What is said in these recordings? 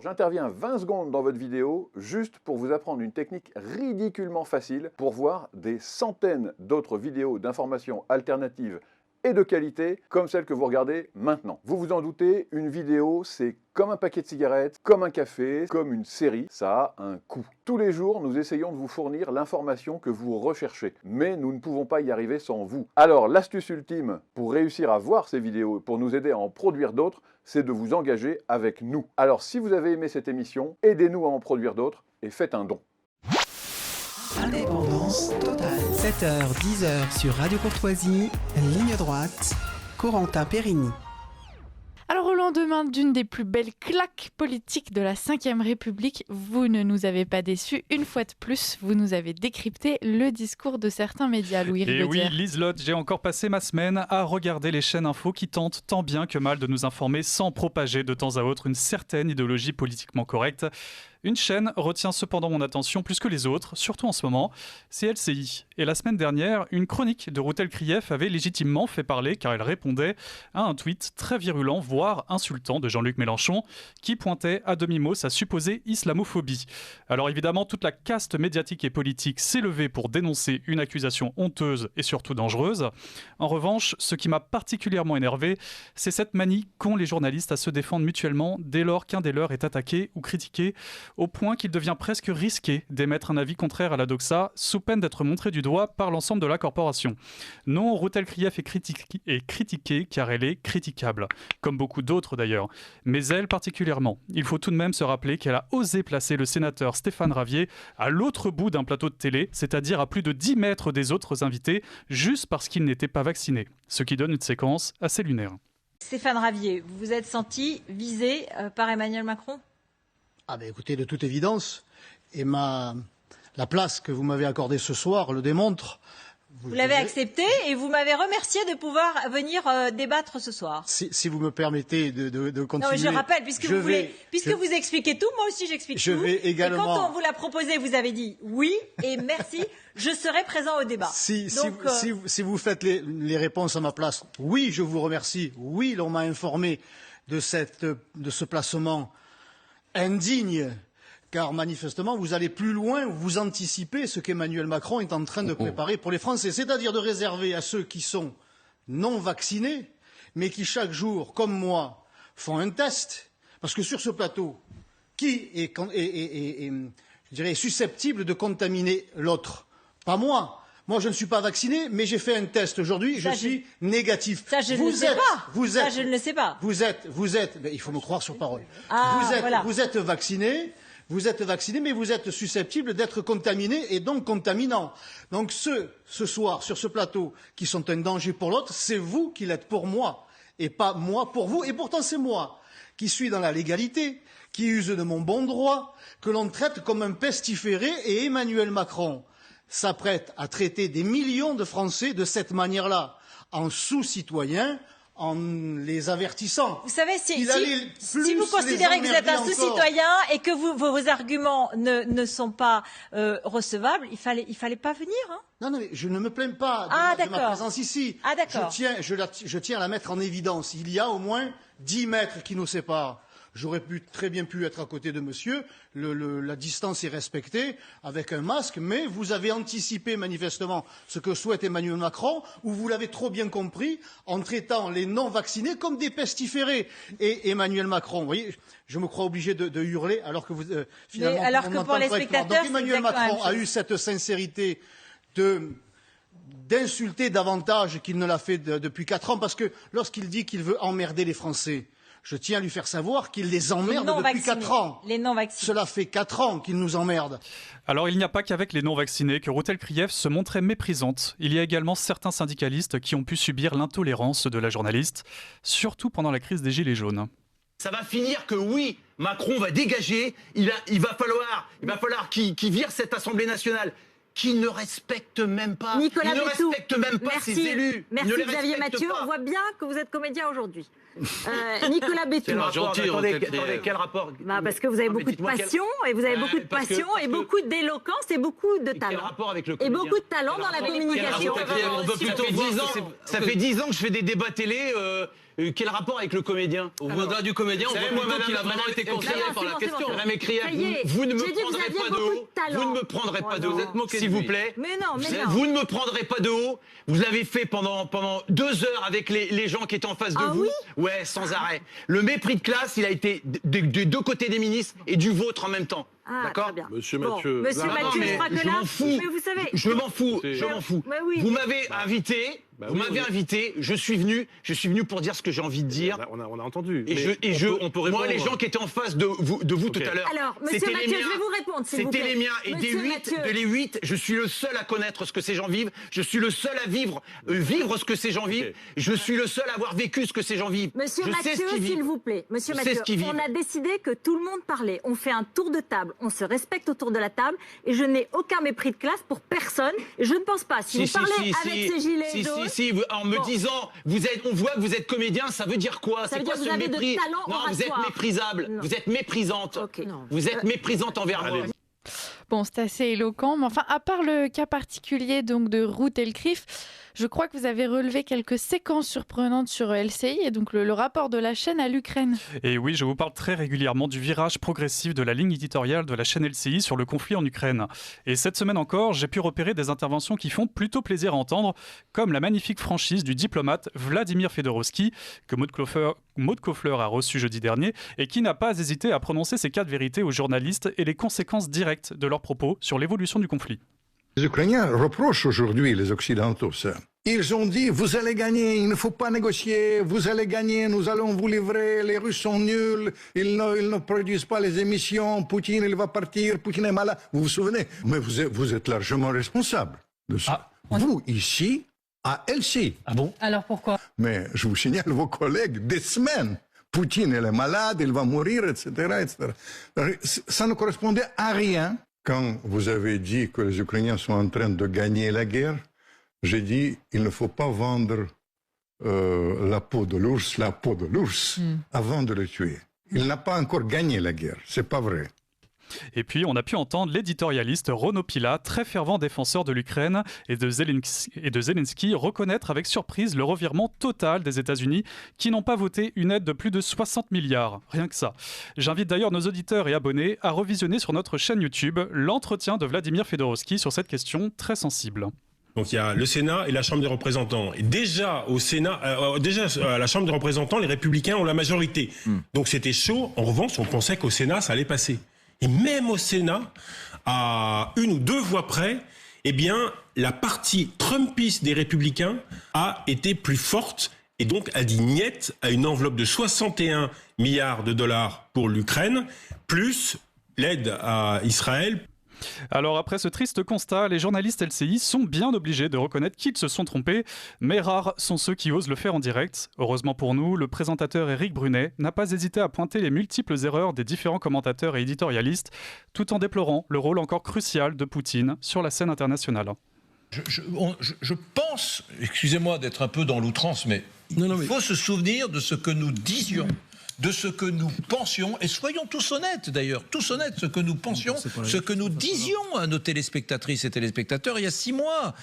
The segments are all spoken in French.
J'interviens 20 secondes dans votre vidéo juste pour vous apprendre une technique ridiculement facile pour voir des centaines d'autres vidéos d'informations alternatives et de qualité comme celle que vous regardez maintenant. Vous vous en doutez, une vidéo c'est comme un paquet de cigarettes, comme un café, comme une série, ça a un coût. Tous les jours, nous essayons de vous fournir l'information que vous recherchez, mais nous ne pouvons pas y arriver sans vous. Alors l'astuce ultime pour réussir à voir ces vidéos, pour nous aider à en produire d'autres, c'est de vous engager avec nous. Alors si vous avez aimé cette émission, aidez-nous à en produire d'autres et faites un don. Indépendance totale. 7h, 10h sur Radio Courtoisie, ligne droite, Corentin Périni. Alors au lendemain d'une des plus belles claques politiques de la Ve République, vous ne nous avez pas déçus. Une fois de plus, vous nous avez décrypté le discours de certains médias, Louis Rigotière. Et oui, Liselotte, j'ai encore passé ma semaine à regarder les chaînes info qui tentent tant bien que mal de nous informer sans propager de temps à autre une certaine idéologie politiquement correcte. Une chaîne retient cependant mon attention plus que les autres, surtout en ce moment, c'est LCI. Et la semaine dernière, une chronique de Routel Krief avait légitimement fait parler car elle répondait à un tweet très virulent, voire insultant de Jean-Luc Mélenchon, qui pointait à demi-mot sa supposée islamophobie. Alors évidemment, toute la caste médiatique et politique s'est levée pour dénoncer une accusation honteuse et surtout dangereuse. En revanche, ce qui m'a particulièrement énervé, c'est cette manie qu'ont les journalistes à se défendre mutuellement dès lors qu'un des leurs est attaqué ou critiqué, au point qu'il devient presque risqué d'émettre un avis contraire à la doxa, sous peine d'être montré du doigt par l'ensemble de la corporation. Non, Routel Krief est critiquée car elle est critiquable, comme beaucoup d'autres d'ailleurs, mais elle particulièrement. Il faut tout de même se rappeler qu'elle a osé placer le sénateur Stéphane Ravier à l'autre bout d'un plateau de télé, c'est-à-dire à plus de 10 mètres des autres invités, juste parce qu'il n'était pas vacciné, ce qui donne une séquence assez lunaire. Stéphane Ravier, vous vous êtes senti visé par Emmanuel Macron ? Ah ben écoutez, de toute évidence, et la place que vous m'avez accordée ce soir le démontre. Vous l'avez accepté et vous m'avez remercié de pouvoir venir débattre ce soir. Si vous me permettez de continuer. Non, je rappelle, puisque vous expliquez tout, moi aussi j'explique tout. Et quand on vous l'a proposé, vous avez dit oui et merci, je serai présent au débat. Si vous faites les réponses à ma place, oui, je vous remercie. Oui, l'on m'a informé de ce placement indigne, car manifestement vous allez plus loin, vous anticipez ce qu'Emmanuel Macron est en train de préparer pour les Français, c'est-à-dire de réserver à ceux qui sont non vaccinés, mais qui chaque jour, comme moi, font un test, parce que sur ce plateau, qui est je dirais, susceptible de contaminer l'autre? Pas moi. Moi, je ne suis pas vacciné, mais j'ai fait un test aujourd'hui, je suis négatif. Ça, je ne le sais pas. Ça, je ne le sais pas. Vous êtes, il faut me croire sur parole. Vous êtes vacciné, mais vous êtes susceptible d'être contaminé et donc contaminant. Donc ce soir, sur ce plateau, qui sont un danger pour l'autre, c'est vous qui l'êtes pour moi, et pas moi pour vous. Et pourtant, c'est moi qui suis dans la légalité, qui use de mon bon droit, que l'on traite comme un pestiféré, et Emmanuel Macron s'apprête à traiter des millions de Français de cette manière-là, en sous-citoyens, en les avertissant. Vous savez, si vous considérez que vous êtes un sous-citoyen et que vos arguments ne sont pas recevables, il fallait pas venir, hein? Non, mais je ne me plains pas de ma présence ici. Ah, d'accord. Je tiens à la mettre en évidence. Il y a au moins 10 mètres qui nous séparent. J'aurais très bien pu être à côté de monsieur, la distance est respectée avec un masque, mais vous avez anticipé manifestement ce que souhaite Emmanuel Macron, ou vous l'avez trop bien compris en traitant les non-vaccinés comme des pestiférés. Et Emmanuel Macron, vous voyez, je me crois obligé de hurler alors que vous finalement... Mais alors que pour les spectateurs, donc Emmanuel Macron a eu cette sincérité d'insulter davantage qu'il ne l'a fait depuis 4 ans, parce que lorsqu'il dit qu'il veut emmerder les Français, je tiens à lui faire savoir qu'il les emmerde depuis 4 ans. Les non-vaccinés. Cela fait 4 ans qu'il nous emmerde. Alors il n'y a pas qu'avec les non-vaccinés que Routel Krief se montrait méprisante. Il y a également certains syndicalistes qui ont pu subir l'intolérance de la journaliste, surtout pendant la crise des Gilets jaunes. Ça va finir que oui, Macron va dégager, il va falloir qu'il vire cette Assemblée nationale. Qui ne respecte même pas, Nicolas il ne Bétou. respecte même pas ses élus. Merci Xavier Mathieu, on voit bien que vous êtes comédien aujourd'hui. Nicolas Bétou. Attendez, quel rapport? Parce que vous avez beaucoup de passion, et vous avez beaucoup de passion, et beaucoup d'éloquence, et beaucoup de talent. Et beaucoup de talent dans la communication. Ça fait 10 ans que je fais des débats télé, Quel rapport avec le comédien? Au-delà du comédien, on voit plutôt qu'il a vraiment été concerné par la question. Madame Écrière, vous ne me prendrez pas de haut. Vous ne me prendrez pas de haut. S'il vous plaît. Mais non. Vous ne me prendrez pas de haut. Vous l'avez fait pendant 2 heures avec les gens qui étaient en face de vous. Oui, ouais, sans arrêt. Le mépris de classe, il a été des 2 côtés des ministres et du vôtre en même temps. D'accord? Monsieur Mathieu. Monsieur Mathieu, je crois que là, m'en fous. mais vous savez... Je m'en fous. Mais oui. Vous m'avez invité. Vous m'avez invité, je suis venu pour dire ce que j'ai envie de dire. On a entendu. On peut répondre. Moi, les gens qui étaient en face de vous tout à l'heure, alors, monsieur Mathieu, je vais vous répondre, s'il vous plaît. C'était les miens. Et de les 8, je suis le seul à connaître ce que ces gens vivent. Je suis le seul à vivre ce que ces gens vivent. Je suis le seul à avoir vécu ce que ces gens vivent. Monsieur Mathieu, s'il vous plaît. Monsieur Mathieu, on a décidé que tout le monde parlait. On fait un tour de table. On se respecte autour de la table. Et je n'ai aucun mépris de classe pour personne. Et je ne pense pas. Si vous parlez avec ces gilets jaunes... En me disant, on voit que vous êtes comédien, ça veut dire quoi? C'est quoi ce mépris? Non, vous êtes méprisable. Non. Vous êtes méprisante. Vous êtes méprisante envers moi. Bon, c'est assez éloquent, mais enfin, à part le cas particulier donc de Ruth Elkrif, je crois que vous avez relevé quelques séquences surprenantes sur LCI et donc le rapport de la chaîne à l'Ukraine. Et oui, je vous parle très régulièrement du virage progressif de la ligne éditoriale de la chaîne LCI sur le conflit en Ukraine. Et cette semaine encore, j'ai pu repérer des interventions qui font plutôt plaisir à entendre, comme la magnifique franchise du diplomate Vladimir Fedorovski, que Maud Koffler a reçu jeudi dernier, et qui n'a pas hésité à prononcer ses 4 vérités aux journalistes et les conséquences directes de leurs propos sur l'évolution du conflit. Les Ukrainiens reprochent aujourd'hui les Occidentaux ça. Ils ont dit, vous allez gagner, il ne faut pas négocier, vous allez gagner, nous allons vous livrer, les Russes sont nuls, ils ne produisent pas les émissions, Poutine il va partir, Poutine est malade. Vous vous souvenez? Mais vous êtes largement responsable de ça. Vous, ici, à LCI. Ah bon? Alors pourquoi? Mais je vous signale vos collègues des semaines. Poutine, il est malade, il va mourir, etc., etc. Ça ne correspondait à rien. Quand vous avez dit que les Ukrainiens sont en train de gagner la guerre, j'ai dit il ne faut pas vendre la peau de l'ours avant de le tuer. Il n'a pas encore gagné la guerre, c'est pas vrai. Et puis, on a pu entendre l'éditorialiste Renaud Pila, très fervent défenseur de l'Ukraine et de Zelensky, reconnaître avec surprise le revirement total des États-Unis qui n'ont pas voté une aide de plus de 60 milliards. Rien que ça. J'invite d'ailleurs nos auditeurs et abonnés à revisionner sur notre chaîne YouTube l'entretien de Vladimir Fedorovski sur cette question très sensible. Donc il y a le Sénat et la Chambre des représentants. Et déjà au Sénat, à la Chambre des représentants, les Républicains ont la majorité. Donc c'était chaud. En revanche, on pensait qu'au Sénat, ça allait passer. Et même au Sénat, à 1 ou 2 voix près, eh bien, la partie trumpiste des Républicains a été plus forte et donc a dit niet à une enveloppe de 61 milliards de dollars pour l'Ukraine, plus l'aide à Israël. Alors après ce triste constat, les journalistes LCI sont bien obligés de reconnaître qu'ils se sont trompés, mais rares sont ceux qui osent le faire en direct. Heureusement pour nous, le présentateur Éric Brunet n'a pas hésité à pointer les multiples erreurs des différents commentateurs et éditorialistes, tout en déplorant le rôle encore crucial de Poutine sur la scène internationale. Je pense, excusez-moi d'être un peu dans l'outrance, mais il faut se souvenir de ce que nous disions, de ce que nous pensions, et soyons tous honnêtes d'ailleurs, tous honnêtes, ce que nous pensions, ce que nous disions à nos téléspectatrices et téléspectateurs il y a 6 mois.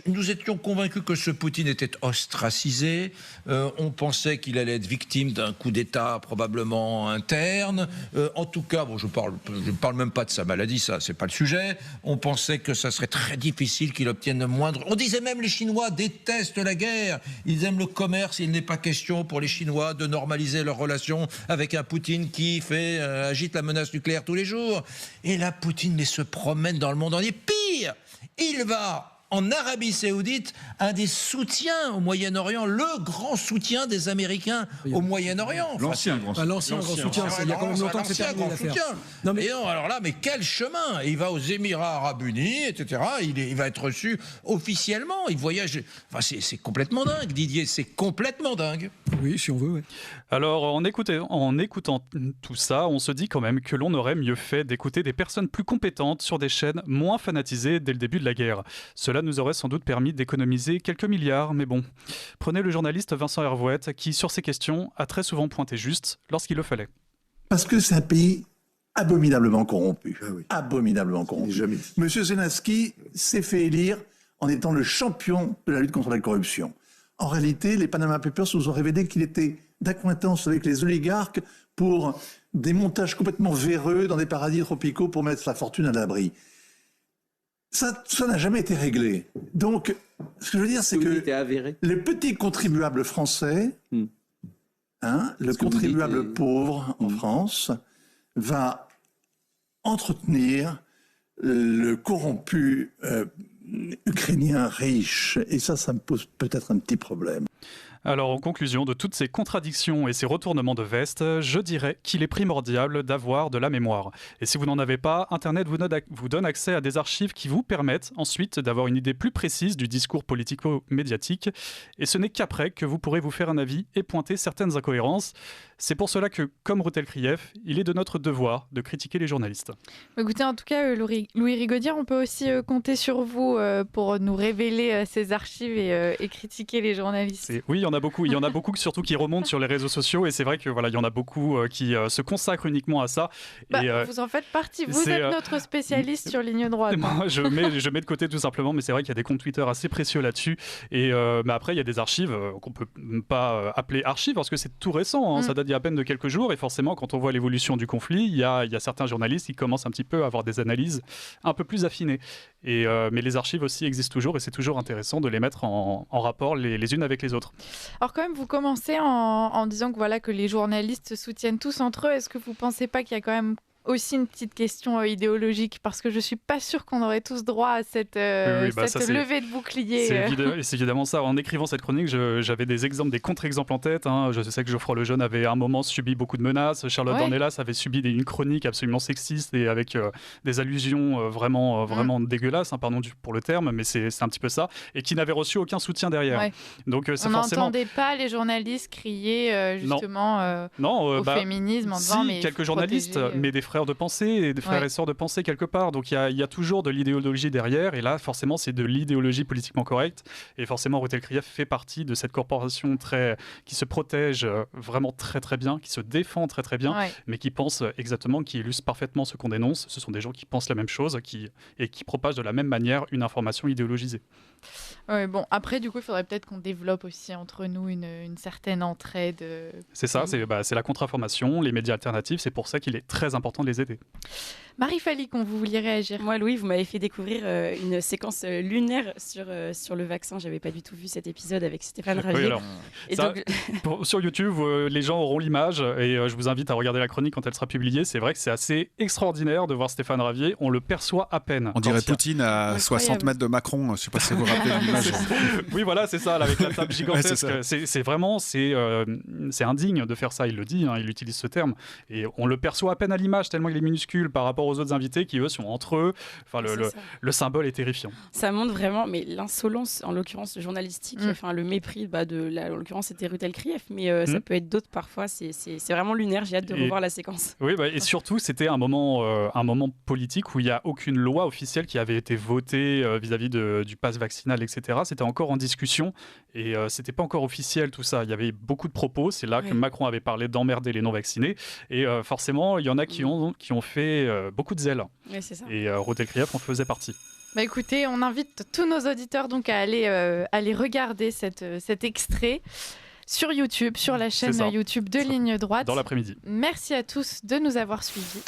Nous étions convaincus que ce Poutine était ostracisé, on pensait qu'il allait être victime d'un coup d'État probablement interne, en tout cas, bon, je parle même pas de sa maladie, ça c'est pas le sujet, on pensait que ça serait très difficile qu'il obtienne le moindre... On disait même les Chinois détestent la guerre, ils aiment le commerce, il n'est pas question pour les Chinois de normaliser leurs relations avec un Poutine qui agite la menace nucléaire tous les jours. Et là, Poutine se promène dans le monde entier. Pire, il va en Arabie Saoudite, un des soutiens au Moyen-Orient, le grand soutien des Américains au Moyen-Orient. L'ancien grand soutien, il y a quand même longtemps que c'est terminé l'affaire. Non mais alors là, mais quel chemin! Il va aux Émirats Arabes Unis, etc. Il va être reçu officiellement. Il voyage. Enfin, c'est complètement dingue, Didier. C'est complètement dingue. Oui, si on veut. Oui. Alors, en écoutant tout ça, on se dit quand même que l'on aurait mieux fait d'écouter des personnes plus compétentes sur des chaînes moins fanatisées dès le début de la guerre. Cela nous aurait sans doute permis d'économiser quelques milliards, mais bon. Prenez le journaliste Vincent Hervouette, qui, sur ces questions, a très souvent pointé juste lorsqu'il le fallait. Parce que c'est un pays abominablement corrompu. Ah oui. Abominablement corrompu. Monsieur Zelensky s'est fait élire en étant le champion de la lutte contre la corruption. en réalité, les Panama Papers nous ont révélé qu'il était d'accointance avec les oligarques pour des montages complètement véreux dans des paradis tropicaux pour mettre sa fortune à l'abri. Ça n'a jamais été réglé. Donc, ce que je veux dire, c'est que les petits contribuables français, le contribuable pauvre en France, va entretenir le corrompu ukrainien riche. Et ça me pose peut-être un petit problème. Alors, en conclusion de toutes ces contradictions et ces retournements de veste, je dirais qu'il est primordial d'avoir de la mémoire. Et si vous n'en avez pas, Internet vous donne accès à des archives qui vous permettent ensuite d'avoir une idée plus précise du discours politico-médiatique. Et ce n'est qu'après que vous pourrez vous faire un avis et pointer certaines incohérences. C'est pour cela que, comme Routel Krief, il est de notre devoir de critiquer les journalistes. Écoutez, en tout cas, Louis Rigaudière, on peut aussi compter sur vous pour nous révéler ces archives et critiquer les journalistes. Oui, il y en a beaucoup. Il y en a beaucoup surtout qui remontent sur les réseaux sociaux. Et c'est vrai que voilà, il y en a beaucoup qui se consacrent uniquement à ça. Vous en faites partie. Vous êtes notre spécialiste sur Ligne Droite. Moi, je mets de côté tout simplement. Mais c'est vrai qu'il y a des comptes Twitter assez précieux là-dessus. Et mais après, il y a des archives qu'on ne peut pas appeler archives parce que c'est tout récent. Ça date à peine de quelques jours et forcément quand on voit l'évolution du conflit, il y a certains journalistes qui commencent un petit peu à avoir des analyses un peu plus affinées. Mais les archives aussi existent toujours et c'est toujours intéressant de les mettre en rapport les unes avec les autres. Alors quand même, vous commencez en disant que les journalistes se soutiennent tous entre eux. Est-ce que vous ne pensez pas qu'il y a quand même aussi une petite question idéologique, parce que je suis pas sûre qu'on aurait tous droit à cette levée de bouclier. C'est évidemment ça. En écrivant cette chronique, j'avais des exemples, des contre-exemples en tête. Je sais que Geoffroy Lejeune avait à un moment subi beaucoup de menaces. Charlotte Dornelas avait subi une chronique absolument sexiste et avec des allusions vraiment dégueulasses, pardon pour le terme, mais c'est un petit peu ça, et qui n'avait reçu aucun soutien derrière. Ouais. Donc on n'entendait pas les journalistes crier justement au féminisme en disant mais quelques journalistes, mais des frères de pensée et des frères et sœurs de pensée quelque part. Donc il y a toujours de l'idéologie derrière, et là forcément c'est de l'idéologie politiquement correcte, et forcément Routel Krief fait partie de cette corporation qui se protège vraiment très très bien, qui se défend très très bien, mais qui pense exactement, qui illustre parfaitement ce qu'on dénonce. Ce sont des gens qui pensent la même chose et qui propagent de la même manière une information idéologisée. Ouais, bon, après, du coup, il faudrait peut-être qu'on développe aussi entre nous une certaine entraide. C'est ça, c'est la contre-information, les médias alternatifs, c'est pour ça qu'il est très important de les aider. Marie Falicon, vous vouliez réagir? Moi, Louis, vous m'avez fait découvrir une séquence lunaire sur le vaccin. Je n'avais pas du tout vu cet épisode avec Stéphane Ravier. Oui, alors, sur YouTube, les gens auront l'image, et je vous invite à regarder la chronique quand elle sera publiée. C'est vrai que c'est assez extraordinaire de voir Stéphane Ravier. On le perçoit à peine. On dirait Poutine à 60 mètres de Macron. Je ne sais pas si vous vous rappelez l'image. Oui, voilà, c'est ça, là, avec la table gigantesque. C'est vraiment, c'est indigne de faire ça. Il le dit, il utilise ce terme. Et on le perçoit à peine à l'image, tellement il est minuscule par rapport aux autres invités qui, eux, sont entre eux. Enfin, le symbole est terrifiant. Ça montre vraiment l'insolence, en l'occurrence journalistique, le mépris en l'occurrence, c'était Routel Krief, mais ça peut être d'autres parfois. C'est vraiment lunaire. J'ai hâte de revoir la séquence. Oui, et surtout, c'était un moment politique où il n'y a aucune loi officielle qui avait été votée vis-à-vis du pass vaccinal, etc. C'était encore en discussion et c'était pas encore officiel tout ça. Il y avait beaucoup de propos. C'est là que Macron avait parlé d'emmerder les non-vaccinés et forcément, il y en a qui ont fait beaucoup de zèle. Oui, c'est ça. Et Routel Krief en faisait partie. Bah écoutez, on invite tous nos auditeurs donc à aller regarder cet extrait sur YouTube, sur la chaîne YouTube de Ligne Droite. Dans l'après-midi. Merci à tous de nous avoir suivis.